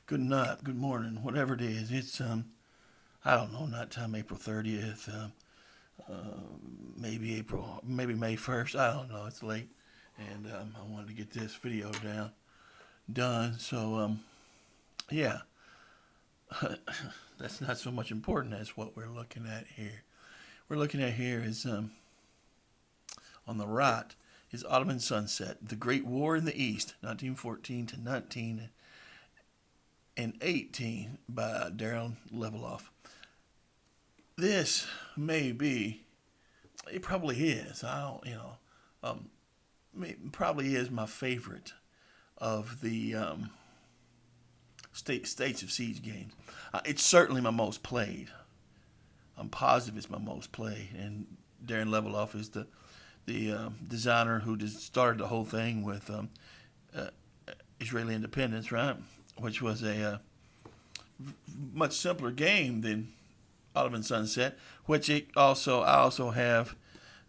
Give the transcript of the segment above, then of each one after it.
good night, good morning, whatever it is. It's I don't know, not time April 30th, maybe maybe May 1st. I don't know. It's late, and I wanted to get this video done. So yeah, that's not so much important as what we're looking at here. We're looking at here is on the right is Ottoman Sunset, the Great War in the East, 1914 to 1918 by Darren Leveloff. This may be, it probably is. I don't, it probably is my favorite of the States of Siege games. It's certainly my most played. I'm positive it's my most played, and Darren Leveloff is the designer who just started the whole thing with Israeli independence, right? Which was a much simpler game than Ottoman Sunset, which I also have.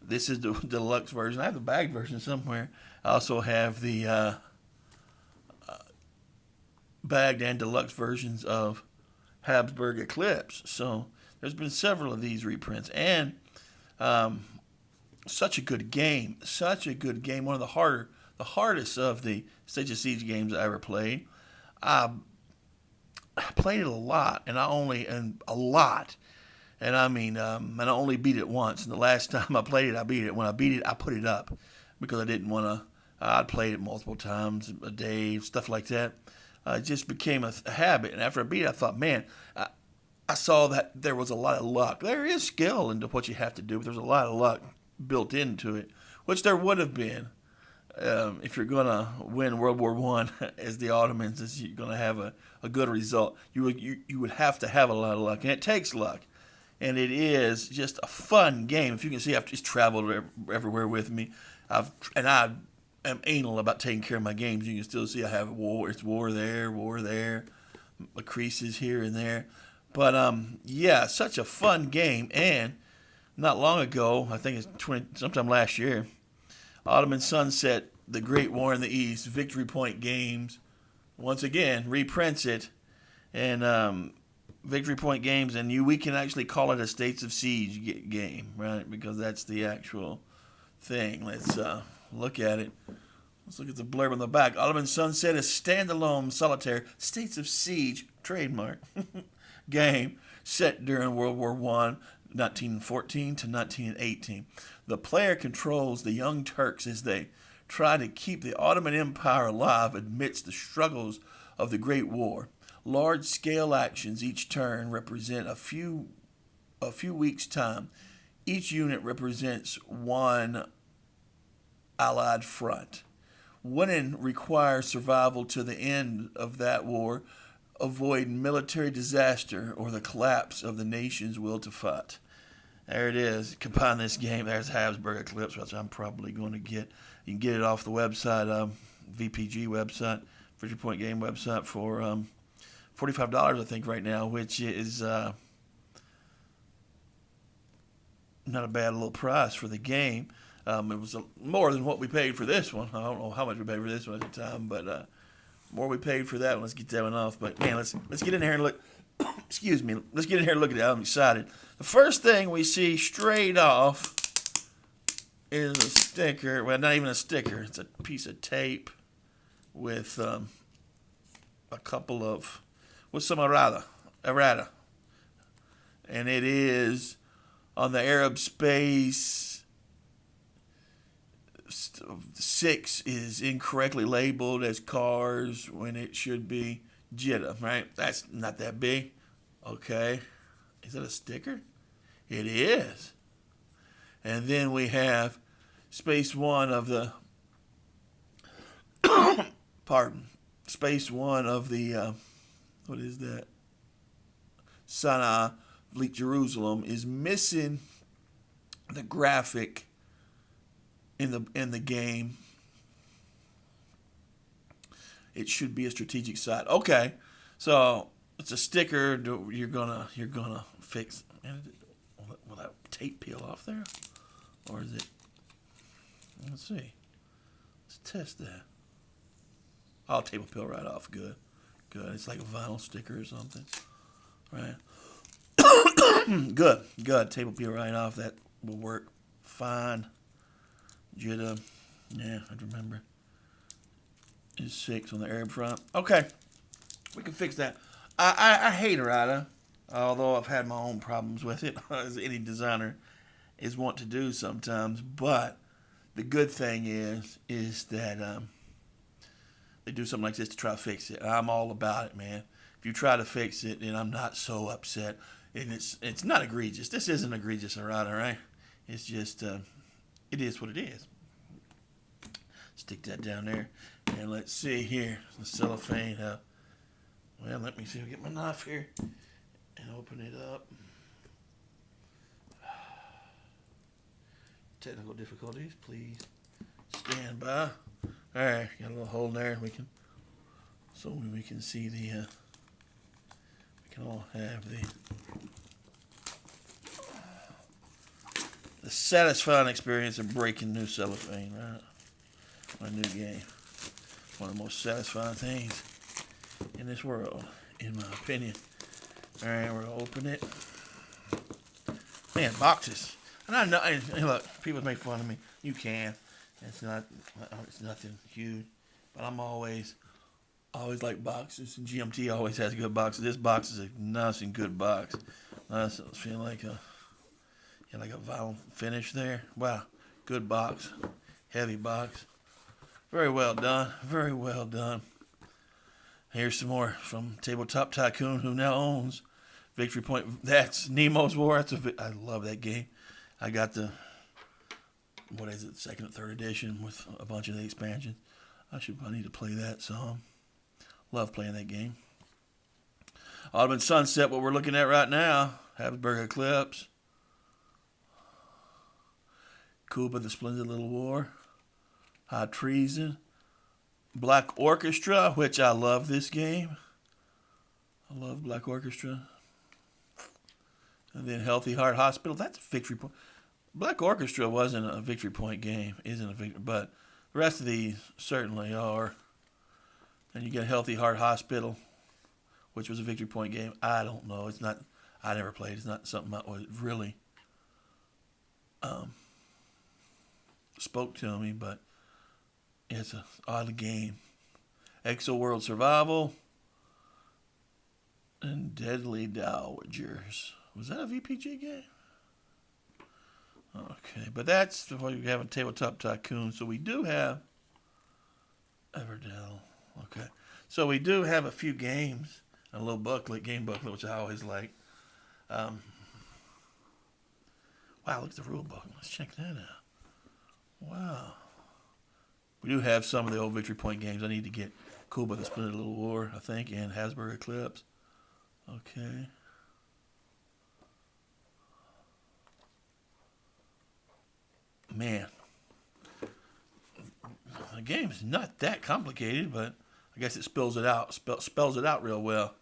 This is the deluxe version. I have the bag version somewhere. I also have the bagged and deluxe versions of Habsburg Eclipse. So there's been several of these reprints, and such a good game. Such a good game. One of the hardest of the Stage of Siege games I ever played. I played it a lot, and a lot. And I mean, and I only beat it once. And the last time I played it, I beat it. When I beat it, I put it up because I didn't want to. I'd played it multiple times a day, stuff like that. It just became a habit. And after I beat it, I thought, man, I saw that there was a lot of luck. There is skill into what you have to do, but there's a lot of luck built into it, which there would have been if you're going to win World War I as the Ottomans, as you're going to have a good result. You would have to have a lot of luck, and it takes luck. And it is just a fun game. If you can see, I've just traveled everywhere with me. I am anal about taking care of my games. You can still see I have war. It's war there, creases here and there. But yeah, such a fun game. And not long ago, I think it's sometime last year, Ottoman Sunset, the Great War in the East, Victory Point Games, once again reprints it, and Victory Point Games, and we can actually call it a States of Siege game, right? Because that's the actual thing. Let's look at it. Let's look at the blurb on the back. Ottoman Sunset is standalone, solitaire, States of Siege, trademark, game set during World War I, 1914 to 1918. The player controls the Young Turks as they try to keep the Ottoman Empire alive amidst the struggles of the Great War. Large-scale actions each turn represent a few weeks' time. Each unit represents one Allied front. Winning requires survival to the end of that war, avoid military disaster or the collapse of the nation's will to fight. There it is. Combine this game. There's Habsburg Eclipse, which I'm probably going to get. You can get it off the website, VPG website, Victory Point Game website for $45, I think, right now, which is not a bad little price for the game. It was more than what we paid for this one. I don't know how much we paid for this one at the time, but more we paid for that one. Let's get that one off. But man, let's get in here and look. Excuse me. Let's get in here and look at it. I'm excited. The first thing we see straight off is a sticker. Well, not even a sticker. It's a piece of tape with a couple of with some errata, and it is on the Arab space. 6 is incorrectly labeled as cars when it should be Jeddah, right? That's not that big. Okay. Is that a sticker? It is. And then we have space 1 of the space 1 of the what is that? Sana'a, Fleet Jerusalem is missing the graphic in the game. It should be a strategic site. Okay, so it's a sticker. You're gonna fix. Will that tape peel off there, or is it? Let's see. Let's test that. Oh, tape will peel right off. Good. Good. It's like a vinyl sticker or something. Right. Good. Good. Table peel right off. That will work fine. Jitta. Yeah, I remember. Is 6 on the Arab front. Okay. We can fix that. I hate errata, although I've had my own problems with it, as any designer is wont to do sometimes. But the good thing is that they do something like this to try to fix it. I'm all about it, man. If you try to fix it, then I'm not so upset. And it's not egregious. This isn't egregious errata, right? It's just it is what it is. Stick that down there, and let's see here. The cellophane. Well, let me see if I get my knife here and open it up. Technical difficulties, please stand by. All right, got a little hole there. So we can see the. We can all have the satisfying experience of breaking new cellophane, right? My new game. One of the most satisfying things in this world, in my opinion. All right, we're gonna open it. Man, boxes. And I know, and look, people make fun of me. You can. It's nothing huge. But I'm always like boxes. And GMT always has good boxes. This box is a nice and good box. I feel like a vinyl finish there. Wow, good box, heavy box. Very well done. Very well done. Here's some more from Tabletop Tycoon, who now owns Victory Point. That's Nemo's War. I love that game. I got the, second or third edition with a bunch of the expansions. I need to play that some. Love playing that game. Ottoman Sunset, what we're looking at right now. Habsburg Eclipse. Cuba, the Splendid Little War. High Treason. Black Orchestra, which I love this game. I love Black Orchestra. And then Healthy Heart Hospital. That's a Victory Point. Black Orchestra wasn't a Victory Point game. Isn't a victory, but the rest of these certainly are. And you get Healthy Heart Hospital, which was a Victory Point game. I don't know. It's not. I never played. It's not something that was really spoke to me, but it's an odd game. Exo World Survival and Deadly Dowagers. Was that a VPG game? Okay, but that's what we have in Tabletop Tycoon. So we do have Everdell. Okay, so we do have a few games, a little game booklet, which I always like. Wow, look at the rule book. Let's check that out. Wow. We do have some of the old Victory Point games. I need to get Cuba, the Splendid Little War, I think, and Habsburg Eclipse. Okay. Man. The game is not that complicated, but I guess it spells it out real well.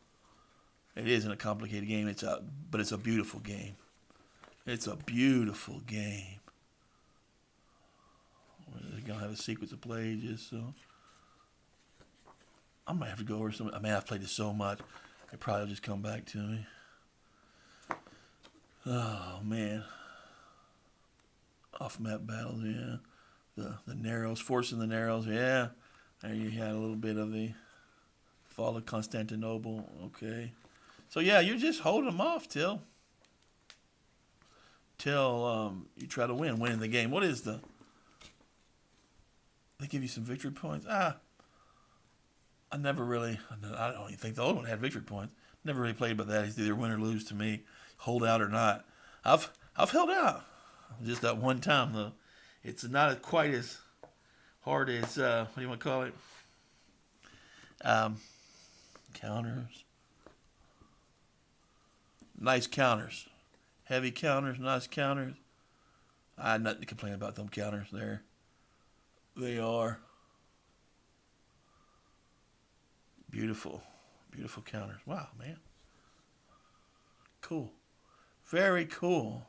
It isn't a complicated game, but it's a beautiful game. It's a beautiful game. They're going to have a sequence of plays, so I might have to go over some. I mean, I've played this so much, it probably will just come back to me. Oh, man. Off-map battles, yeah. The Narrows, forcing the Narrows, yeah. There you had a little bit of the fall of Constantinople, okay. So, yeah, you're just holding them off till you try to winning the game. What is they give you some victory points? I don't even think the old one had victory points. Never really played by that. It's either win or lose to me, hold out or not. I've held out. Just that one time, though. It's not quite as hard as, what do you want to call it? Counters. Nice counters. Heavy counters, nice counters. I have nothing to complain about them counters there. They are beautiful. Beautiful counters. Wow, man. Cool. Very cool.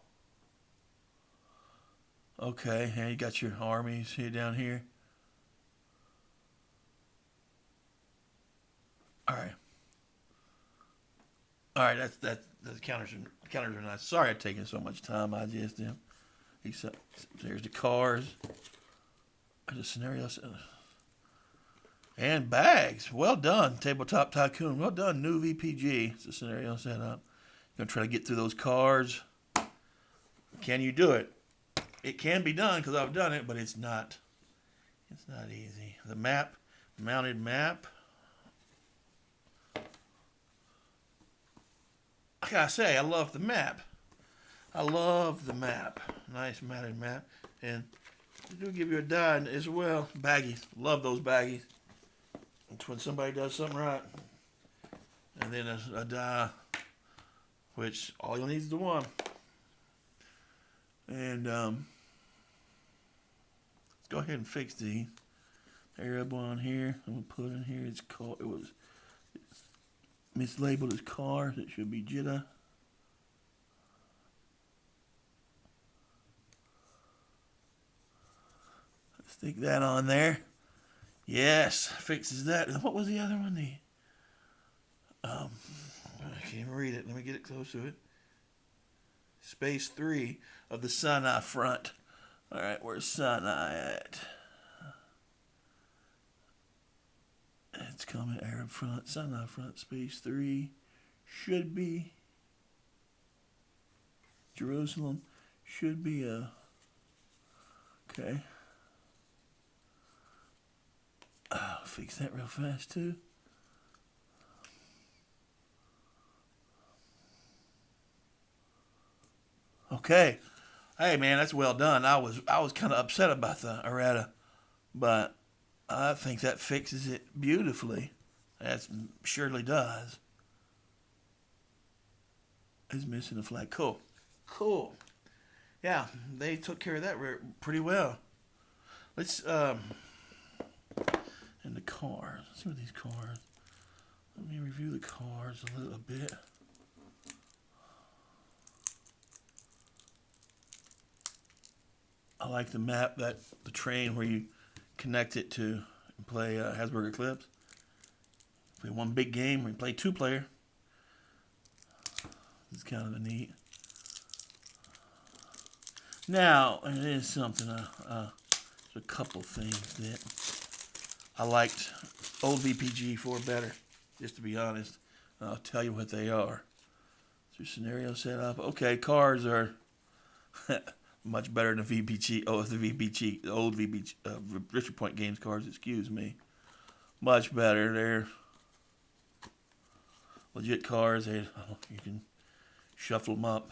Okay, and you got your armies here down here. All right. All right, the counters are nice. Sorry I'm taking so much time. I just am. Except there's the cars. There's a scenario. And bags. Well done, Tabletop Tycoon. Well done, new VPG. It's a scenario set up. You're going to try to get through those cars. Can you do it? It can be done because I've done it, but it's not. It's not easy. The map, mounted map. I gotta say, I love the map. I love the map. Nice mounted map. And they do give you a die as well. Baggies. Love those baggies. It's when somebody does something right. And then a die, which all you'll need is the one. And let's go ahead and fix these. Arab one here. I'm gonna put in here. It's mislabeled as cars. It should be Jeddah. Stick that on there. Yes, fixes that. And what was the other one? I can't even read it. Let me get it close to it. Space 3 of the Sinai front. All right, where's Sinai at? It's coming. Arab front, Sinai front, space 3 should be Jerusalem. Should be okay. I'll fix that real fast too. Okay. Hey man, that's well done. I was kind of upset about the errata, but I think that fixes it beautifully. That surely does. It's missing a flag. Cool. Cool. Yeah, they took care of that pretty well. Let's and the cars. Let's see what these cars. Let me review the cars a little bit. I like the map, the train where you connect it to and play Hasburger Eclipse. Play one big game where you play 2-player. It's kind of a neat. Now, it is something, there's a couple things that I liked old VPG for better, just to be honest. I'll tell you what they are. Is your scenario set up? Okay, cars are much better than VPG. Oh, the old VPG, Richard Point Games cars, excuse me. Much better. They're legit cars. You can shuffle them up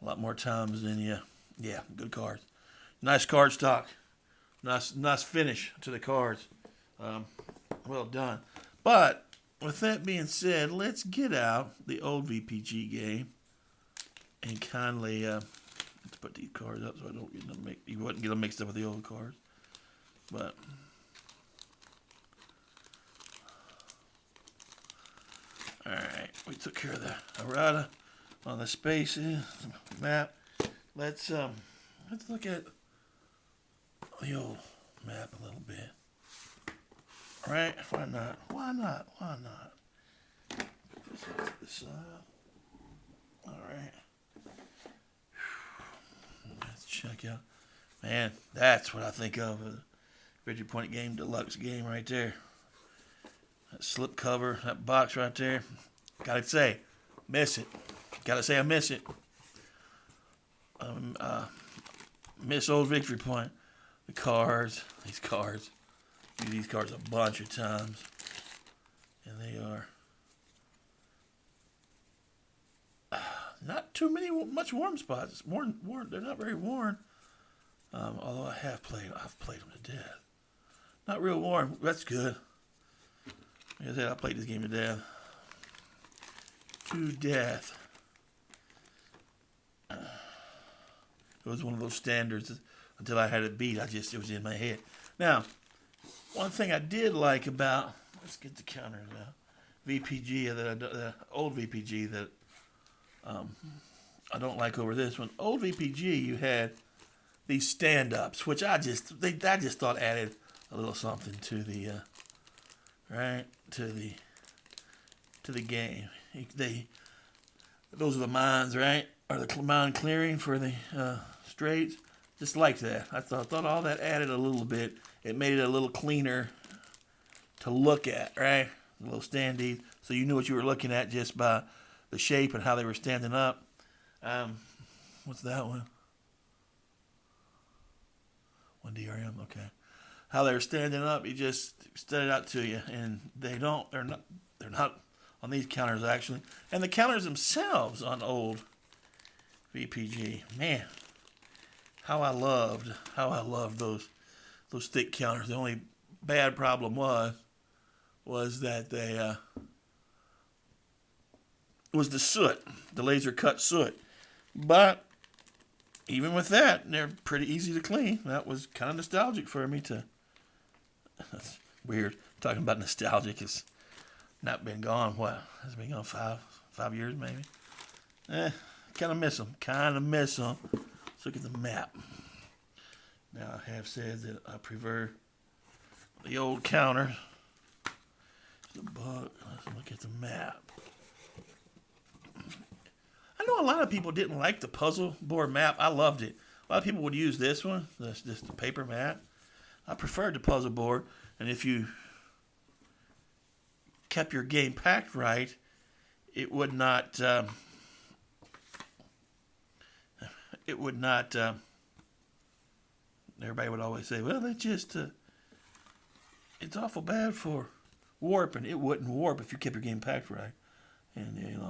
a lot more times than you. Yeah, good cars. Nice card stock. Nice finish to the cards. Well done. But with that being said, let's get out the old VPG game and kindly let's put these cards up so I don't get them you wouldn't get them mixed up with the old cards. But all right, we took care of the errata on the spaces map. Let's look at the old map a little bit. All right? Why not? Why not? Why not? Put this over to the side. All right. Let's check out. Man, that's what I think of a Richard Point Game Deluxe game right there. That slip cover, that box right there. Gotta say, miss it. Gotta say I miss it. Miss old Victory Point. The cars, these cars. Use these cars a bunch of times. And they are not too much warm spots. Worn, they're not very worn. Although I've played them to death. Not real warm. That's good. Like I said, I played this game to death. To death. It was one of those standards until I had it beat. It was in my head. Now, one thing I did like about, let's get the counter now. VPG, the old VPG that I don't like over this one. Old VPG, you had these stand-ups, which I just thought added a little something to the to the game. those are the mines, right? Or the mine clearing for the straits. Just like that. I thought all that added a little bit. It made it a little cleaner to look at, right? A little standee, so you knew what you were looking at just by the shape and how they were standing up. What's that one? 1DRM, okay. How they were standing up, you just stood it out to you, and they're not on these counters actually. And the counters themselves on old VPG, man, how I loved those thick counters. The only bad problem was that they was the soot, the laser cut soot. But even with that, they're pretty easy to clean. That was kind of nostalgic for me to. That's weird. Talking about nostalgic, it's not been gone. What? It's been gone 5 years maybe. Kind of miss them. Let's look at the map. Now I have said that I prefer the old counters. The book. Let's look at the map. I know a lot of people didn't like the puzzle board map. I loved it. A lot of people would use this one, just the paper map. I preferred the puzzle board, and if you kept your game packed right, it would not. Everybody would always say, "Well, it's awful bad for warping." It wouldn't warp if you kept your game packed right, and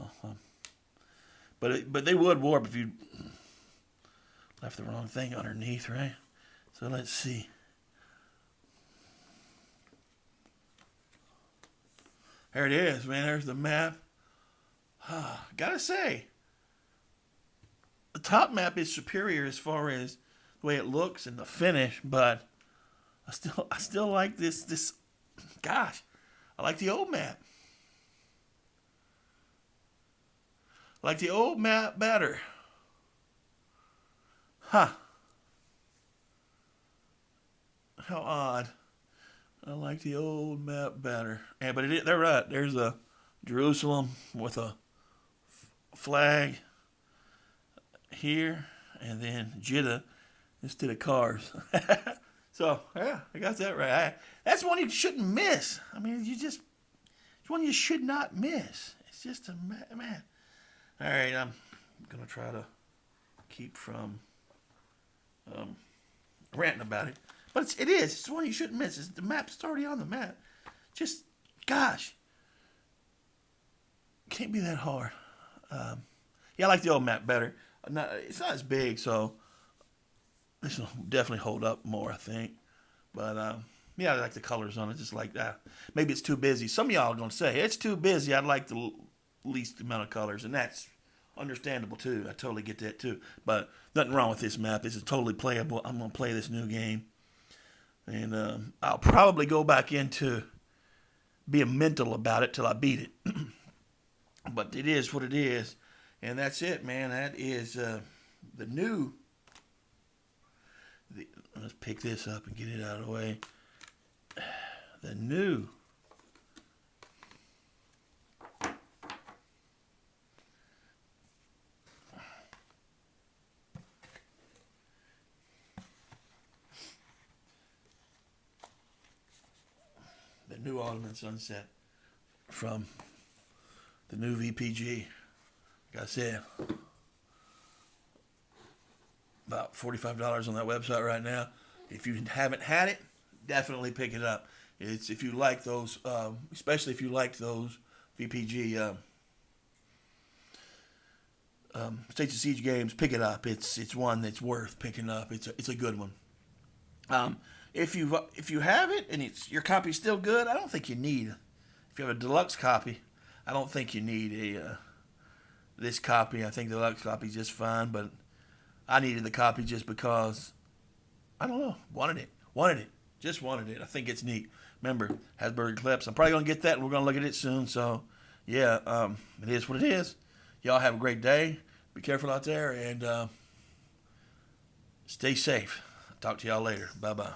but they would warp if you left the wrong thing underneath, right? So let's see. There it is, man. There's the map. Gotta say, the top map is superior as far as the way it looks and the finish, but I still like this. Gosh, I like the old map. I like the old map better. Huh. How odd. I like the old map better. Yeah, but they're right. There's a Jerusalem with a flag here, and then Jeddah instead of cars. So, yeah, I got that right. That's one you shouldn't miss. I mean, it's one you should not miss. It's just man. All right, I'm going to try to keep from ranting about it. But it is. It's one you shouldn't miss. The map's already on the map. Just, gosh. Can't be that hard. Yeah, I like the old map better. It's not as big, so this will definitely hold up more, I think. But, yeah, I like the colors on it, just like that. Maybe it's too busy. Some of y'all are going to say, it's too busy. I'd like the least amount of colors, and that's understandable, too. I totally get that, too. But nothing wrong with this map. This is totally playable. I'm going to play this new game. And I'll probably go back into being mental about it till I beat it. But it is what it is. And that's it, man. That is the new... let's pick this up and get it out of the way. The new... new Ottoman Sunset from the new VPG. Like I said, about $45 on that website right now. If you haven't had it, definitely pick it up. It's if you like those, especially if you like those VPG States of Siege games, pick it up. It's one that's worth picking up. It's a good one. If you have it and your copy's still good, I don't think you need. If you have a deluxe copy, I don't think you need this copy. I think the deluxe copy's just fine, but I needed the copy just because I don't know, wanted it, just wanted it. I think it's neat. Remember, Hasburger Clips. I'm probably gonna get that, and we're gonna look at it soon. So, yeah, it is what it is. Y'all have a great day. Be careful out there, and stay safe. Talk to y'all later. Bye bye.